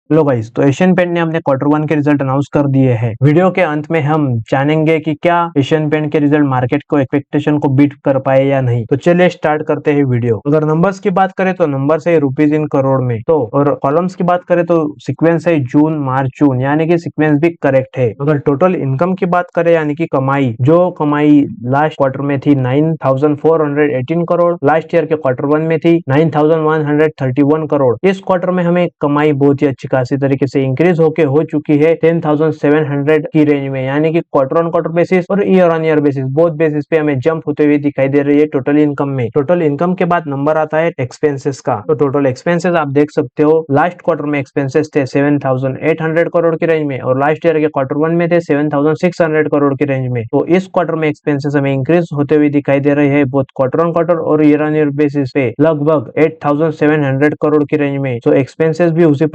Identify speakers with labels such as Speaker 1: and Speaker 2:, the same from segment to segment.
Speaker 1: लो guys, तो Asian paint ने अपने क्वार्टर वन के रिजल्ट अनाउंस कर दिए हैं। वीडियो के अंत में हम जानेंगे कि क्या एशियन पेंट के रिजल्ट मार्केट को एक्सपेक्टेशन को बीट कर पाए या नहीं। तो चलिए स्टार्ट करते हैं वीडियो। अगर नंबर्स की बात करें तो नंबर्स है रुपीज इन करोड़ में, तो और कॉलम्स की बात करें तो सीक्वेंस है जून मार्च जून, यानी कि सीक्वेंस भी करेक्ट है। अगर टोटल इनकम की बात करें यानी कि कमाई, जो कमाई लास्ट क्वार्टर में थी 9,418 करोड़, लास्ट ईयर के क्वार्टर वन में थी 9,131 करोड़। इस क्वार्टर में हमें कमाई बहुत ही अच्छी खासी तरीके से इंक्रीज होके हो चुकी है 10,700 की रेंज में, यानी कि क्वार्टर ऑन क्वार्टर बेसिस और year on year basis both basis पे हमें जंप होते हुए दिखाई दे रही है टोटल इनकम में। टोटल इनकम के बाद नंबर आता है एक्सपेंसेस का। तो टोटल एक्सपेंसेस आप देख सकते हो, लास्ट क्वार्टर में एक्सपेंसेस थे 7,800 करोड़ की रेंज में और लास्ट ईयर के क्वार्टर वन में थे 7,600 करोड़ की रेंज में। तो इस क्वार्टर में एक्सपेंसेस हमें इंक्रीज होते हुए दिखाई दे रहे हैं बोथ क्वार्टर ऑन क्वार्टर और ईयर ऑन ईयर बेसिस पे लगभग 8,700 करोड़ की रेंज में। तो एक्सपेंसेस भी उसी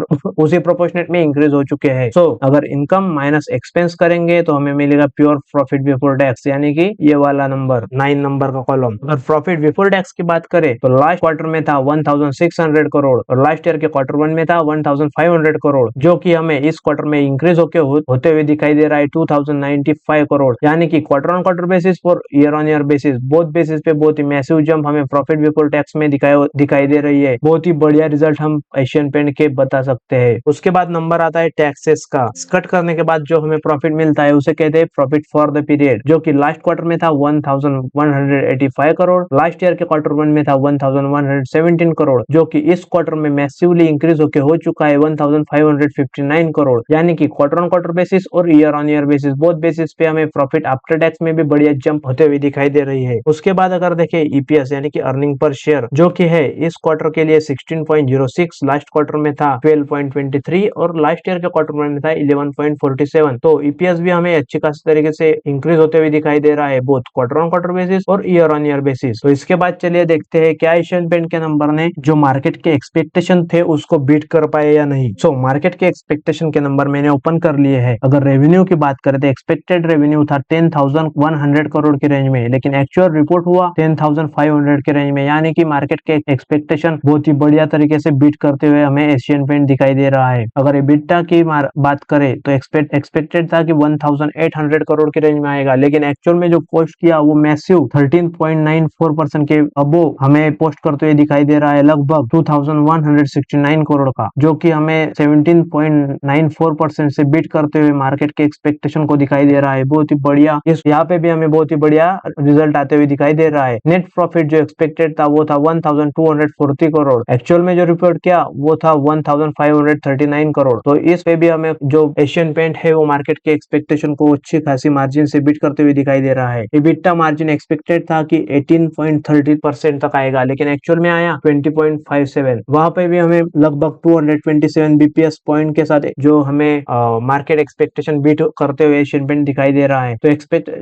Speaker 1: प्रोपोर्शनेट में इंक्रीज हो चुके हैं। सो अगर इनकम माइनस एक्सपेंस करेंगे तो हमें मिलेगा प्योर प्रॉफिट बिफोर टैक्स, यानी कि ये वाला नंबर 9 नंबर का कॉलम। अगर प्रॉफिट बिफोर टैक्स की बात करें तो लास्ट क्वार्टर में था 1,600 करोड़ और लास्ट ईयर के क्वार्टर वन में था 1,500 करोड़, जो कि हमें इस क्वार्टर में इंक्रीज होते हुए दिखाई दे रहा है 2,095 करोड़, यानी कि क्वार्टर ऑन क्वार्टर बेसिस और year on year basis both basis पे बहुत ही मैसिव जंप हमें प्रॉफिट बिफोर टैक्स में दिखाई दे रही है। बहुत ही बढ़िया रिजल्ट हम एशियन पेंट के बता सकते हैं। उसके बाद नंबर आता है टैक्सेस का। कट करने के बाद जो हमें प्रॉफिट मिलता है उसे कहते हैं प्रॉफिट फॉर द पीरियड, जो कि लास्ट क्वार्टर में था 1,185 करोड़, लास्ट ईयर के क्वार्टर वन में था 1,117 करोड़, जो कि इस क्वार्टर में मैसिवली इंक्रीज होकर हो चुका है 1,559 करोड़, यानी कि क्वार्टर ऑन क्वार्टर बेसिस और year on year basis both basis पे हमें प्रॉफिट आफ्टर टैक्स में भी बढ़िया जंप होते हुए दिखाई दे रही है। उसके बाद अगर देखें ईपीएस यानी कि अर्निंग पर शेयर, जो कि है इस क्वार्टर के लिए 16.06, लास्ट क्वार्टर में था 12.23 और लास्ट ईयर के क्वार्टर में था 11.47। तो ईपीएस भी हमें अच्छी खासी तरीके से इंक्रीज होते हुए दिखाई दे रहा है both quarter on quarter basis और ईयर ऑन ईयर बेसिस। तो इसके बाद चलिए देखते हैं क्या एशियन पेंट के नंबर ने जो मार्केट के एक्सपेक्टेशन थे उसको बीट कर पाए या नहीं। सो मार्केट के एक्सपेक्टेशन के नंबर मैंने ओपन कर लिए हैं। अगर रेवेन्यू की बात करें तो एक्सपेक्टेड रेवेन्यू था 10,100 करोड़ की रेंज में, लेकिन एक्चुअल रिपोर्ट हुआ 10,500 के रेंज में, यानी कि मार्केट के एक्सपेक्टेशन बहुत ही बढ़िया तरीके से बीट करते हुए हमें एशियन पेंट दिखाई दे रहा है। अगर एबिटा की बात करें तो एक्सपेक्टेड था कि 1,800 करोड़ की रेंज में आएगा, लेकिन एक्चुअल में जो पोस्ट किया वो मैसिव 13.94% के अबो हमें पोस्ट करते हुए दिखाई दे रहा है, लगभग 2,169 करोड़ का, जो कि हमें 17.94% से बीट करते हुए मार्केट के एक्सपेक्टेशन को दिखाई दे रहा है। बहुत ही बढ़िया, इस यहाँ पे भी हमें बहुत ही बढ़िया रिजल्ट आते हुए दिखाई दे रहा है। नेट प्रॉफिट जो एक्सपेक्टेड था वो था 1,240 करोड़, एक्चुअल में जो रिपोर्ट किया वो था 1,539 करोड़। तो इस पे भी हमें जो एशियन पेंट है वो मार्केट के एक्सपेक्टेशन को अच्छी खासी मार्जिन से बीट करते हुए दिखाई दे रहा है। EBITDA मार्जिन एक्सपेक्टेड था कि 18.30% तक आएगा, लेकिन एक्चुअल में आया 20.57। वहां पे भी हमें लगभग 227 बीपीएस पॉइंट के साथ जो हमें मार्केट एक्सपेक्टेशन बीट करते हुए एशियन पेंट दिखाई दे रहा है। तो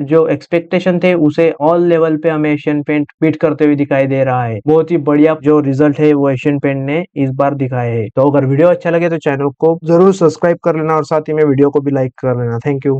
Speaker 1: जो एक्सपेक्टेशन थे उसे ऑल लेवल पे हमें एशियन पेंट बीट करते हुए दिखाई दे रहा है। बहुत ही बढ़िया जो रिजल्ट है वो एशियन पेंट ने इस बार दिखाए है। तो अगर वीडियो अच्छा लगे तो चैनल को जरूर सब्सक्राइब कर लेना और साथ ही में वीडियो को भी लाइक कर लेना। Thank you.